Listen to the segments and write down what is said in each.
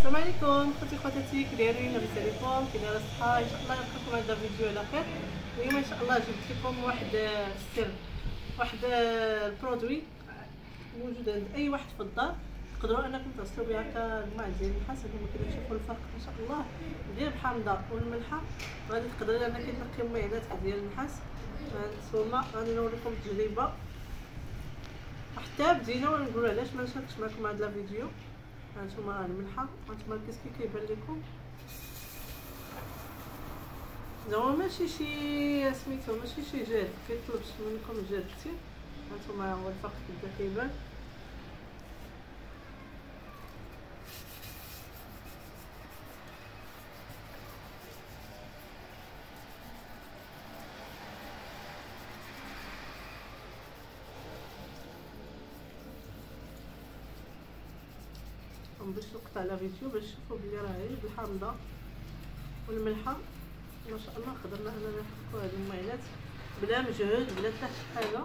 السلام عليكم خوتي خواتاتي، كي دايرين؟ لاباس عليكم؟ كي دايره الصحه؟ ان شاء الله نلقاكم هذا الفيديو على خير. اليوم ان شاء الله جبت لكم واحد السر، واحد البرودوي موجود عند اي واحد في الدار. تقدروا انكم تغسلوا بها كالماء ديال النحاس. هانتوما كما تشوفوا الفرق ما شاء الله ديال الحامضه والملحه. غادي تقدروا انك تنقيو المعدات ديال النحاس. هانتوما غادي نوريكم التجربه حتى بدينا ونقولوا علاش ما نشاركش معكم هذا الفيديو. هانتوما الملحه، هانتوما الكيس كيبان لكم زعما ماشي شي سميتو، ماشي شي جاد، كيطلبش منكم جاد كثير. هانتوما هو الفرق كيبدا كيبان. باش نقطع على فيديو باش تشوفوا بلي راه غير بالحامضه والملحه ما شاء الله قدرنا اننا نحكوا هذه المعينات بلا مجهود بلا حتى شي حاجه.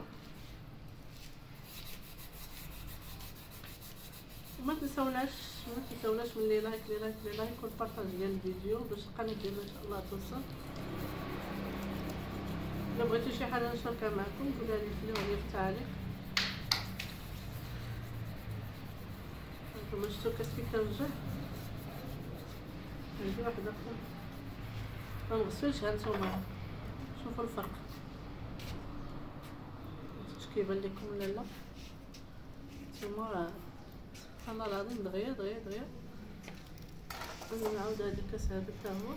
وما تنساوناش من لي لايك والبارطاج ديال الفيديو باش القناه ديالنا ان شاء الله توصل. الا بغيتو شي حاجه نشاركها معكم قولوا لي في التعليق. هانتوما شفتوا كاس كي كنرجع عندي واحده اخرى ما نغسلش. هانتوما شوفوا الفرق، واش كيبان لكم ولا لا؟ هانتوما راه سبحان الله العظيم دغيا غادي نعاود هذا الكاس هذا حتى هو.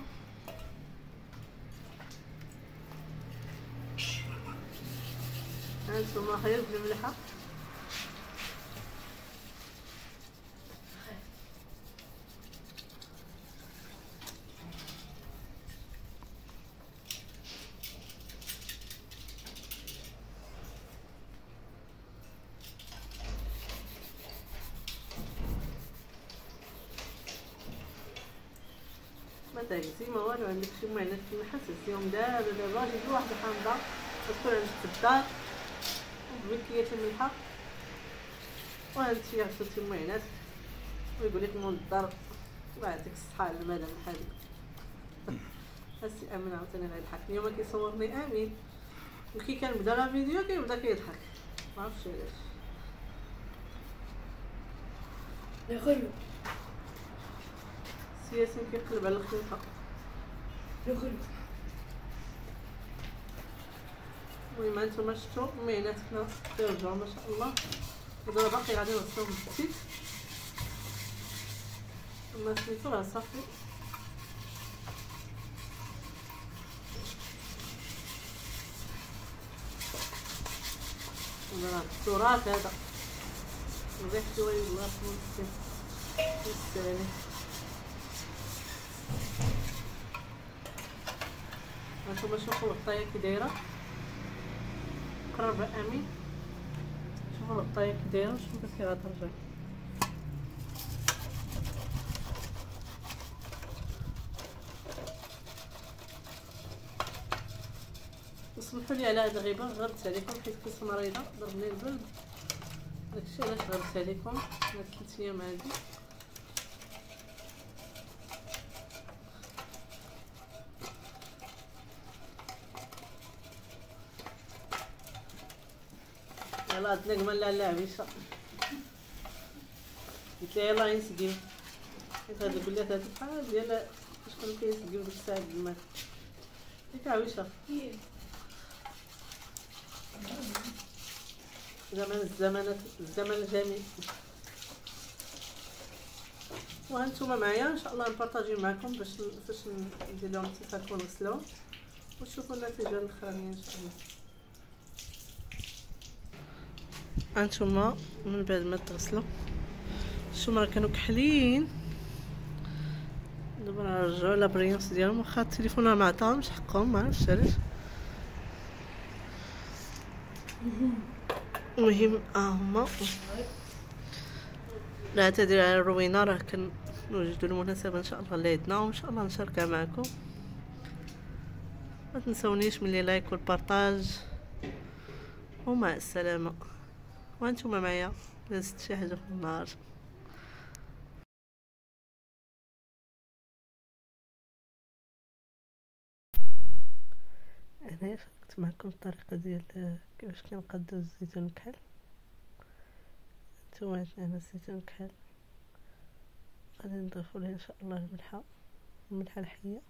هانتوما غير بالملحه ما تهزي ما والو. عندك شي معينات في النحاس هزيهم دابا جيب واحد الحامضه تكون عندك في الدار وبكيات الملحه وهانتي غسلتي المعينات ويقول لك مول الدار الله يعطيك الصحه على المدام الحالي. السي امين عاوتاني غيضحك اليوم كيصورني امين، وكي كنبدا لا فيديو كيبدا كيضحك ما عرفتش علاش. يخرب ياسين كيقلب على الخليقه. يخرب المهم هانتوما شفتوا معيناتنا كيرجعوا ما شاء الله. ودابا باقي غادي نغسلهم بالزيت اما سميتو راه صافي. راه التراث هذا ريحته والله يستاهل. هانتوما شوفوا الغطايه كي دايره، قرب امين شوفوا الغطايه كي دايره. شوفوا كي غترجع سمحوا لي على هاد الغيبه، غربت عليكم حيت كنت مريضه ضربني البرد، داكشي علاش غربت عليكم هاد 3 ايام هادي. يلاه هاد النجمه لا عبيشه قلت لها يلاه نسقيو، حيت هاد البلات هادي بحال ديال شكون كيسقيو ديك الساعه الماء ديك عويشه. الزمن الجميل. وهانتوما معايا ان شاء الله نبارطاجي معكم فاش ندير لهم التفاك ونغسلوهم وتشوفوا النتيجه الاخرانيه ان شاء الله. هانتوما من بعد ما تغسلوا شوفوا راه كانوا كحلين، دابا راه رجعوا لا بريونس ديالهم واخا التليفون راه ما عطاهمش حقهم ما عرفتش علاش. المهم هما لا تدير على الروينه راه كنوجدوا المناسبه ان شاء الله اللي عندنا وان شاء الله نشاركها معكم. ما تنسونيش من لي لايك والبارطاج ومع السلامه. وانتم معايا لازت شي حاجه في النهار. هنايا شاركت معكم الطريقه ديال كيفاش كنقادو الزيتون كحل. نتوما عندنا هنا الزيتون كحل، غادي نضيفو ليه ان شاء الله الملحه الحيه.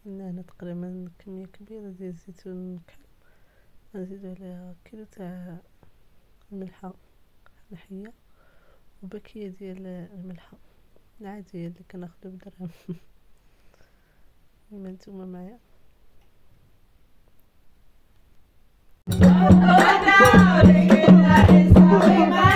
عندنا هنا تقريبا كميه كبيره ديال الزيتون كحل، غنزيدو عليها كيلو تاع الملحه الحيه وباكيه ديال الملحه العاديه اللي كناخدو بدرهم. كما نتوما معايا. What